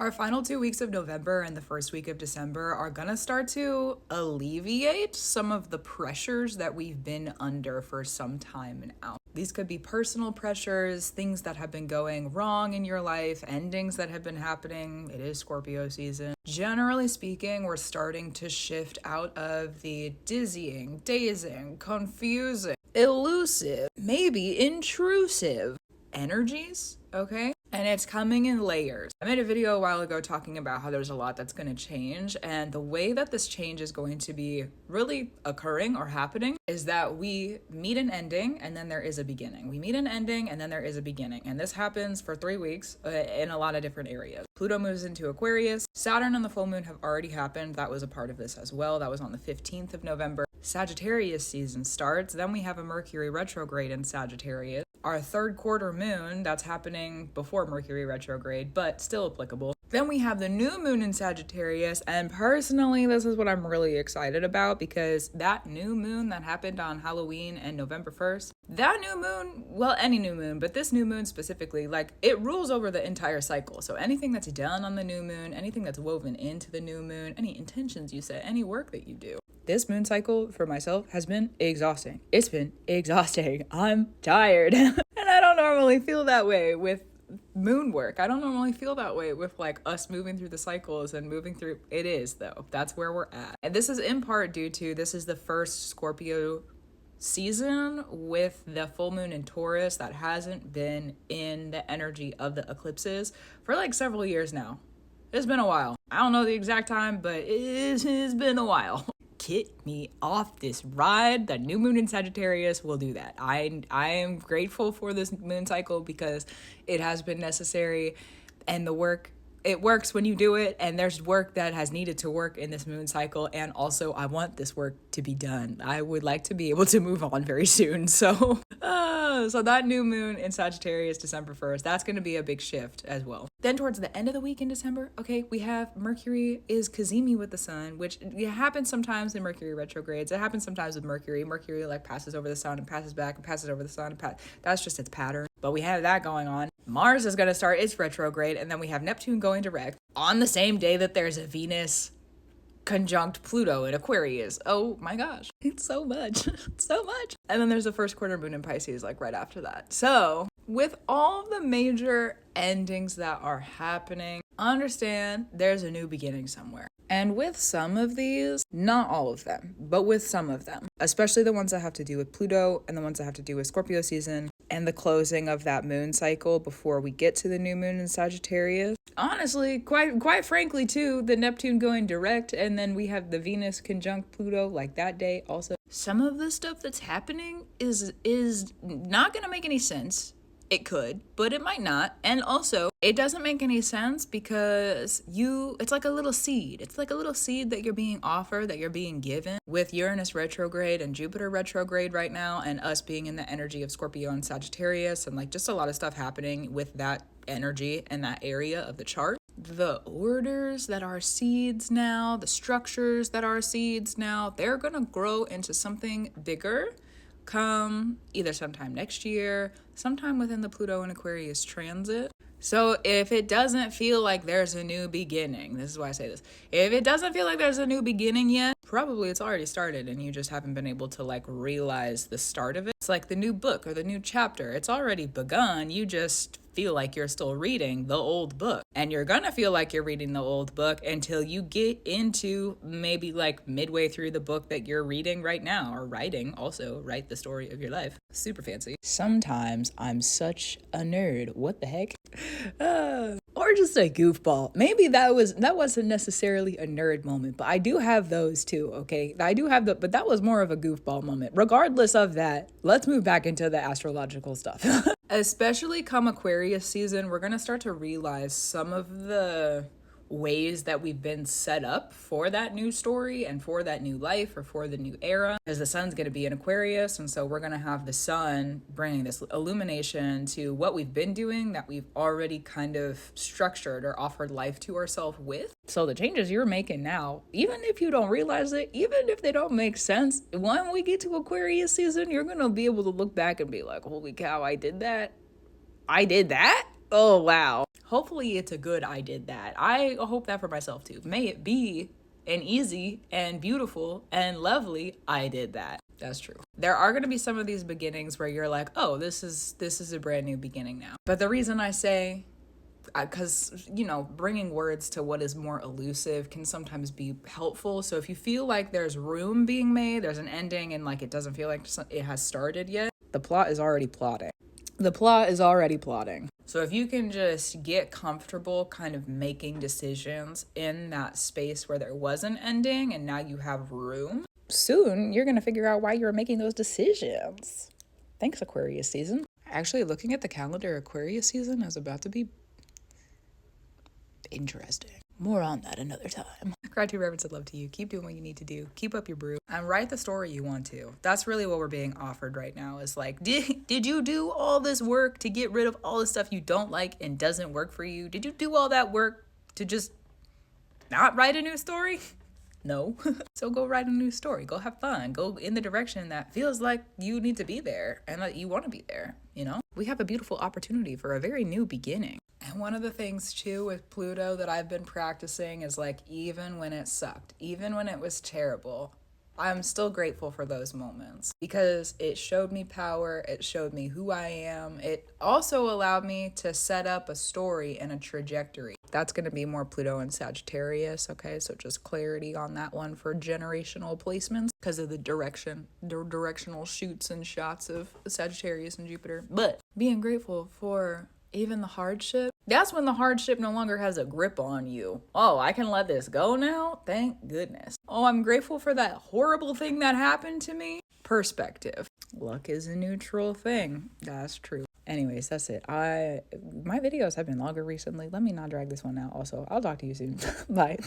Our final 2 weeks of November and the first week of December are gonna start to alleviate some of the pressures that we've been under for some time now. These could be personal pressures, things that have been going wrong in your life, endings that have been happening. It is Scorpio season. Generally speaking, we're starting to shift out of the dizzying, dazing, confusing, elusive, maybe intrusive energies, okay? And it's coming in layers. I made a video a while ago talking about how there's a lot that's going to change, and the way that this change is going to be really occurring or happening is that we meet an ending and then there is a beginning. We meet an ending and then there is a beginning, and this happens for 3 weeks in a lot of different areas. Pluto moves into Aquarius. Saturn and the full moon have already happened. That was a part of this as well. That was on the 15th of November. Sagittarius season starts. Then we have a Mercury retrograde in Sagittarius. Our third quarter moon, that's happening before Mercury retrograde, but still applicable. Then we have the new moon in Sagittarius, and personally, this is what I'm really excited about, because that new moon that happened on Halloween and November 1st, that new moon, well, any new moon, but this new moon specifically, like, it rules over the entire cycle. So anything that's done on the new moon, anything that's woven into the new moon, any intentions you set, any work that you do, this moon cycle for myself has been exhausting. It's been exhausting. I'm tired. And I don't normally feel that way with moon work. I don't normally feel that way with like us moving through the cycles and moving through. It is though. That's where we're at. And this is in part due to this is the first Scorpio season with the full moon in Taurus that hasn't been in the energy of the eclipses for like several years now. It's been a while. I don't know the exact time, but it has been a while. Get me off this ride. The new moon in Sagittarius will do that. I am grateful for this moon cycle because it has been necessary, and the work, it works when you do it, and there's work that has needed to work in this moon cycle, and also I want this work to be done. I would like to be able to move on very soon. So that new moon in Sagittarius, December 1st, that's going to be a big shift as well. Then towards the end of the week in December, okay, we have Mercury is Cazimi with the sun, which it happens sometimes in Mercury retrogrades. It happens sometimes with Mercury. Mercury like passes over the sun and passes back and passes over the sun. That's just its pattern. But we have that going on. Mars is going to start its retrograde, and then we have Neptune going direct on the same day that there's a Venus conjunct Pluto in Aquarius. Oh my gosh, it's so much. So much. And then there's the first quarter moon in Pisces like right after that. So with all the major endings that are happening, understand there's a new beginning somewhere. And with some of these, not all of them, but with some of them, especially the ones that have to do with Pluto and the ones that have to do with Scorpio season and the closing of that moon cycle before we get to the new moon in Sagittarius. Honestly, quite frankly too, the Neptune going direct, and then we have the Venus conjunct Pluto like that day also. Some of the stuff that's happening is not gonna make any sense. It could, but it might not. And also, it doesn't make any sense because it's like a little seed. It's like a little seed that you're being offered, that you're being given with Uranus retrograde and Jupiter retrograde right now, and us being in the energy of Scorpio and Sagittarius, and like just a lot of stuff happening with that energy and that area of the chart. The orders that are seeds now, the structures that are seeds now, they're gonna grow into something bigger come either sometime next year, sometime within the Pluto and Aquarius transit. So if it doesn't feel like there's a new beginning, this is why I say this, if it doesn't feel like there's a new beginning yet, probably it's already started and you just haven't been able to like realize the start of it. It's like the new book or the new chapter. It's already begun. You just feel like you're still reading the old book. And you're gonna feel like you're reading the old book until you get into maybe like midway through the book that you're reading right now, or writing. Also, write the story of your life. Super fancy. Sometimes I'm such a nerd. What the heck? Or just a goofball. Maybe that wasn't necessarily a nerd moment, but I do have those too, okay? I do have but that was more of a goofball moment. Regardless of that, let's move back into the astrological stuff. Especially come Aquarius season, we're going to start to realize some of the ways that we've been set up for that new story and for that new life or for the new era, because the sun's going to be in Aquarius, and so we're going to have the sun bringing this illumination to what we've been doing that we've already kind of structured or offered life to ourselves with. So the changes you're making now, even if you don't realize it, even if they don't make sense, when we get to Aquarius season, you're going to be able to look back and be like, holy cow, I did that. Oh, wow. Hopefully it's a good I did that. I hope that for myself too. May it be an easy and beautiful and lovely I did that. That's true. There are going to be some of these beginnings where you're like, oh, this is a brand new beginning now. But the reason I say, because, bringing words to what is more elusive can sometimes be helpful. So if you feel like there's room being made, there's an ending, and like it doesn't feel like it has started yet, the plot is already plotting. So if you can just get comfortable kind of making decisions in that space where there was an ending and now you have room, soon you're going to figure out why you're making those decisions. Thanks, Aquarius season. Actually, looking at the calendar, Aquarius season is about to be interesting. More on that another time. Gratitude, reverence, and love to you. Keep doing what you need to do. Keep up your brew. And write the story you want to. That's really what we're being offered right now. Is like, did you do all this work to get rid of all the stuff you don't like and doesn't work for you? Did you do all that work to just not write a new story? No. So go write a new story. Go have fun. Go in the direction that feels like you need to be there and that you want to be there, We have a beautiful opportunity for a very new beginning. And one of the things too with Pluto that I've been practicing is like, even when it sucked, even when it was terrible, I'm still grateful for those moments because it showed me power. It showed me who I am. It also allowed me to set up a story and a trajectory. That's going to be more Pluto and Sagittarius. Okay. So just clarity on that one for generational placements because of the directional shoots and shots of Sagittarius and Jupiter. But being grateful for even the hardship, that's when the hardship no longer has a grip on you. Oh, I can let this go now? Thank goodness. Oh, I'm grateful for that horrible thing that happened to me. Perspective. Luck is a neutral thing. That's true. Anyways, that's it. My videos have been longer recently. Let me not drag this one out. Also, I'll talk to you soon. Bye.